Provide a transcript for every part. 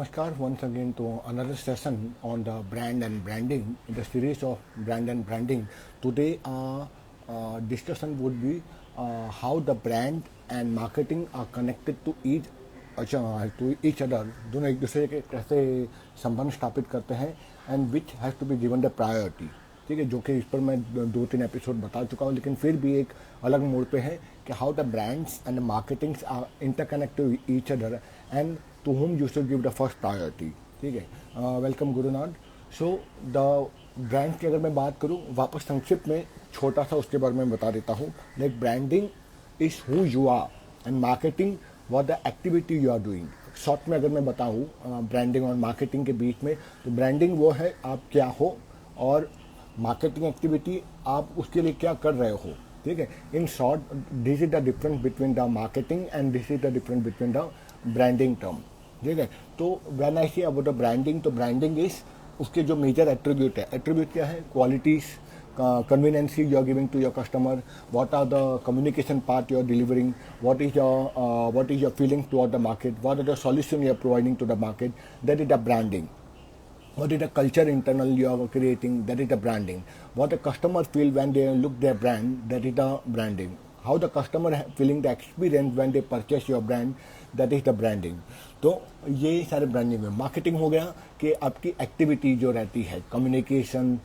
Namaskar once again to another session on the brand and branding in the series of brand and branding. Today, our discussion would be how the brand and marketing are connected to each other. दोनों एक दूसरे के कैसे संबंध स्थापित करते हैं and which has to be given the priority. ठीक है, जो कि इस पर मैं 2-3 एपिसोड बता चुका हूँ, लेकिन फिर भी एक अलग मोड पे है कि how the brands and marketings are interconnected with each other and to whom you should give the first priority. ठीक है, welcome Gurunath. So the brand की अगर मैं बात करूँ, वापस संक्षिप्त में छोटा सा उसके बारे में बता देता हूँ. Like branding is who you are and marketing what the activity you are doing. Short में अगर मैं बताऊँ ब्रांडिंग और मार्केटिंग के बीच में, तो ब्रांडिंग वो है आप क्या हो और मार्केटिंग एक्टिविटी आप उसके लिए क्या कर रहे हो. ठीक है, in short this is the difference between the marketing and this is the difference between the branding term. ठीक है, तो when I say about the branding, तो ब्रांडिंग इज उसके जो मेजर एट्रीब्यूट है. एट्रीब्यूट क्या है? Qualities, conveniency you are giving to your customer, what are the communication part you are delivering, what is your feeling toward the market, what are the solution you are providing to the market. That is the branding. What is the culture internal you are creating? That is the branding. What the customer feel when they look their brand? That is the branding. How the customer feeling the experience when they purchase your brand? That is the branding. तो ये सारे branding में. Marketing हो गया कि आपकी activity जो रहती है, कम्युनिकेशन,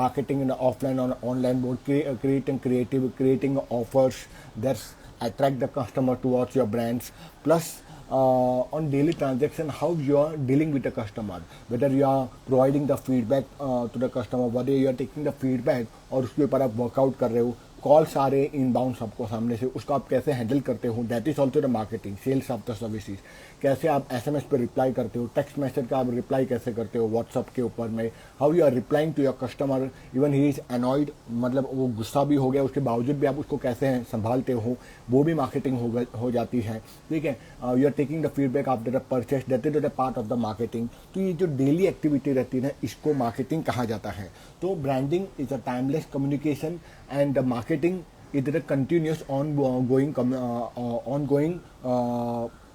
मार्केटिंग इन ऑफलाइन और online board, creating offers that's attract the customer towards your brands, plus on daily transaction how you are dealing with the customer, whether you are providing the feedback to the customer, whether you are taking the feedback और उसके ऊपर आप workout कर रहे हो, calls आ रहे हैं inbound सबको सामने से, उसको आप कैसे हैंडल करते हो. That is also the marketing. Sales of the services, कैसे आप एसएमएस पे रिप्लाई करते हो, टेक्स्ट मैसेज का आप रिप्लाई कैसे करते हो व्हाट्सअप के ऊपर में, how you are replying to your customer even he is annoyed, मतलब वो गुस्सा भी हो गया उसके बावजूद भी आप उसको कैसे संभालते हो, वो भी मार्केटिंग हो जाती है. ठीक है, you are taking the feedback after the purchase, that is the part of the marketing. तो ये जो डेली एक्टिविटी रहती है इसको मार्केटिंग कहा जाता है. तो branding is a timeless communication and the marketing is the continuous ongoing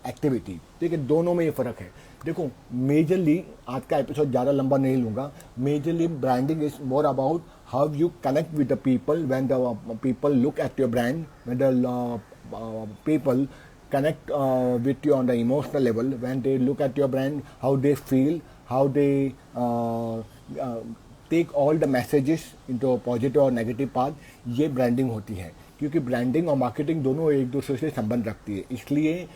activity. ठीक है, दोनों में ये फ़र्क है. देखो, मेजरली आज का एपिसोड ज़्यादा लंबा नहीं लूँगा. Majorly branding is more about how you connect with the people when the people look at your brand, when the people connect with you on the emotional level when they look at your brand, how they feel, how they take all the messages into a positive or negative path. ये branding होती है, क्योंकि branding और marketing दोनों एक दूसरे से संबंध रखती है. इसलिए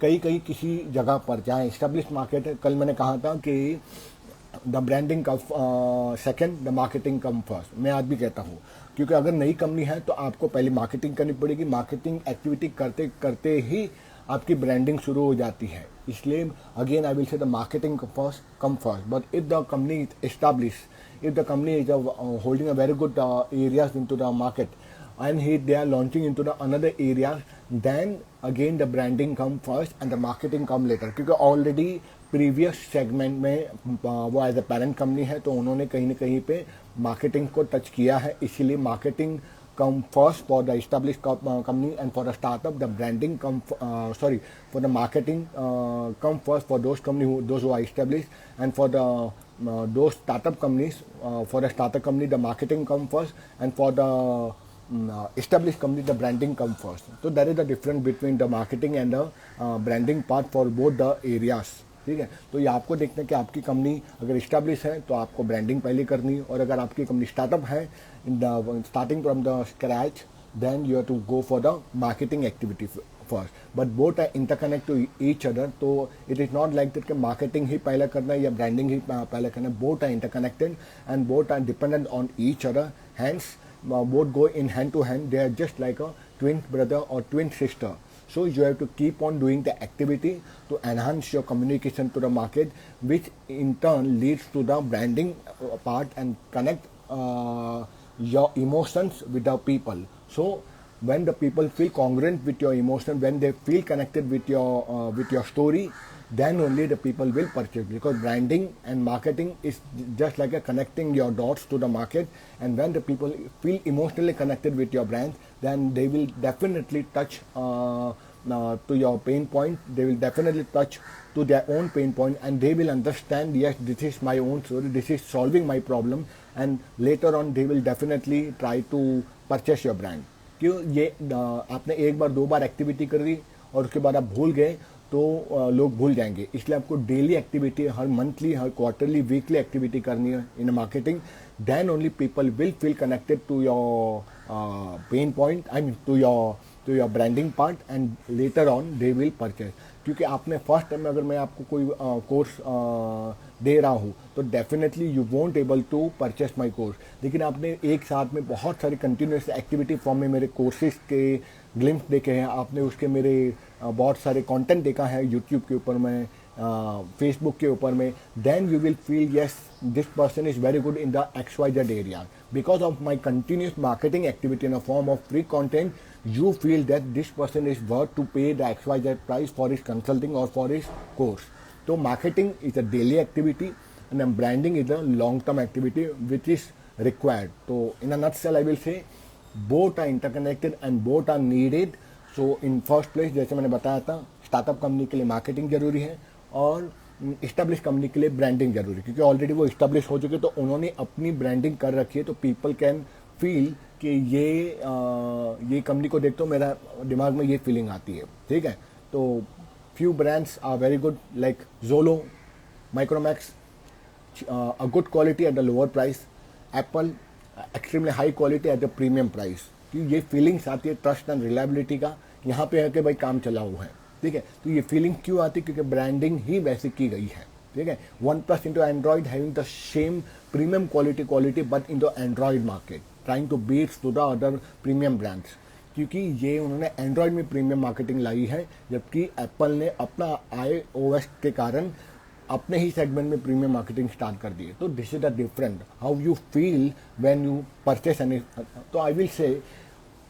कई किसी जगह पर चाहे इस्टेब्लिश मार्केट है, कल मैंने कहा था कि the branding come second, the marketing come first. मैं आज भी कहता हूँ, क्योंकि अगर नई कंपनी है तो आपको पहले मार्केटिंग करनी पड़ेगी. मार्केटिंग एक्टिविटी करते करते ही आपकी ब्रांडिंग शुरू हो जाती है. इसलिए अगेन आई विल से the marketing come first. But if the company is establish, if the company is holding a very good areas into the market and they are launching into the another areas, then again the branding come first and the marketing come later. क्योंकि already previous segment में वो as a parent company है तो उन्होंने कहीं ना कहीं पे मार्केटिंग को टच किया है. इसीलिए marketing come first for the established company, and for the startup the branding for the marketing come first for those those who are established, and for the those startup companies, for the startup company the marketing come first, and for the established company the branding come first. So that is the difference between the marketing and the branding part for both the areas. ठीक है, तो ये आपको देखना है कि आपकी company अगर इस्टेब्लिश है तो आपको ब्रांडिंग पहले करनी है, और अगर आपकी कंपनी स्टार्टअप है starting from the scratch, then you have to go for the marketing activity first. But both are interconnect to each other. तो it is not like that कि मार्केटिंग ही पहले करना है या ब्रांडिंग ही पहले करना है. Both are interconnected and both are dependent on each other. Hence both go in hand to hand. They are just like a twin brother or twin sister. So you have to keep on doing the activity to enhance your communication to the market, which in turn leads to the branding part and connect your emotions with the people. So when the people feel congruent with your emotion, when they feel connected with your story, then only the people will purchase, because branding and marketing is just like a connecting your dots to the market. And when the people feel emotionally connected with your brand, then they will definitely touch to your pain point, they will definitely touch to their own pain point and they will understand, yes, this is my own story, this is solving my problem, and later on they will definitely try to purchase your brand. क्यों ये आपने एक बार दो बार activity कर दी और उसके बाद आप भूल गए तो लोग भूल जाएंगे, इसलिए आपको डेली एक्टिविटी, हर मंथली, हर क्वार्टरली, वीकली एक्टिविटी करनी है in marketing. Then only people will feel connected to your pain point, I mean to your branding part, and later on they will purchase. क्योंकि आपने फर्स्ट टाइम, अगर मैं आपको कोई कोर्स दे रहा हूँ तो definitely you won't able to purchase my course. लेकिन आपने एक साथ में बहुत सारी कंटिन्यूस एक्टिविटी फॉर्म में मेरे कोर्सेज के ग्लिम्स देखे हैं, आपने उसके मेरे बहुत सारे कंटेंट देखा है यूट्यूब के ऊपर में, फेसबुक के ऊपर में, then you will feel yes this person is very good in the XYZ area. Because of my continuous marketing activity in a form of free content, you feel that this person is worth to pay the XYZ price for his consulting or for his course. So marketing is a daily activity and then branding is a long-term activity which is required. So in a nutshell I will say both are interconnected and both are needed. So in first place, जैसे मैंने बताया था, startup company के लिए marketing जरूरी है और establish company के लिए ब्रांडिंग जरूरी है, क्योंकि ऑलरेडी वो इस्टेब्लिश हो चुके तो उन्होंने अपनी ब्रांडिंग कर रखी है, तो पीपल कैन फील कि ये कंपनी को देखते हो मेरा दिमाग में ये फीलिंग आती है. ठीक है, तो few brands are very good like Xolo, Micromax, a good quality at the lower price, Apple extremely high quality at the premium price. कि ये फीलिंग्स आती है ट्रस्ट एंड रिलायबिलिटी का, यहाँ पे है कि भाई काम चला हुआ है. ठीक है, तो ये फीलिंग क्यों आती है, क्योंकि ब्रांडिंग ही वैसी की गई है. ठीक है, OnePlus into Android having the same premium quality but in the Android market trying to beat to the other premium brands. क्योंकि ये उन्होंने एंड्रॉयड में प्रीमियम मार्केटिंग लाई है, जबकि एप्पल ने अपना iOS के कारण अपने ही सेगमेंट में प्रीमियम मार्केटिंग स्टार्ट कर दी है. तो this is the different how you feel when you purchase any. तो I will say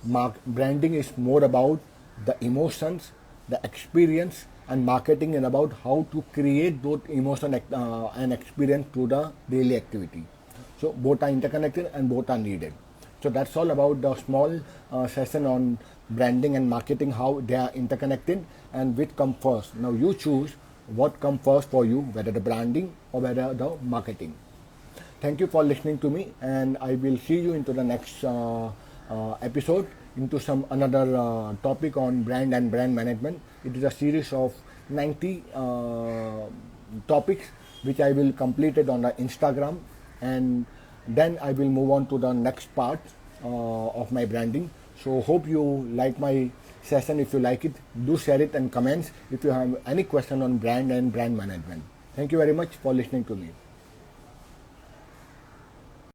branding is more about the emotions, the experience, and marketing is about how to create those emotion and experience through the daily activity. So both are interconnected and both are needed. So that's all about the small session on branding and marketing, how they are interconnected and which come first. Now you choose what come first for you, whether the branding or whether the marketing. Thank you for listening to me, and I will see you into the next episode into some another topic on brand and brand management. It is a series of 90 topics which I will complete it on the Instagram, and then I will move on to the next part of my branding. So hope you like my session. If you like it, do share it and comments if you have any question on brand and brand management. Thank you very much for listening to me.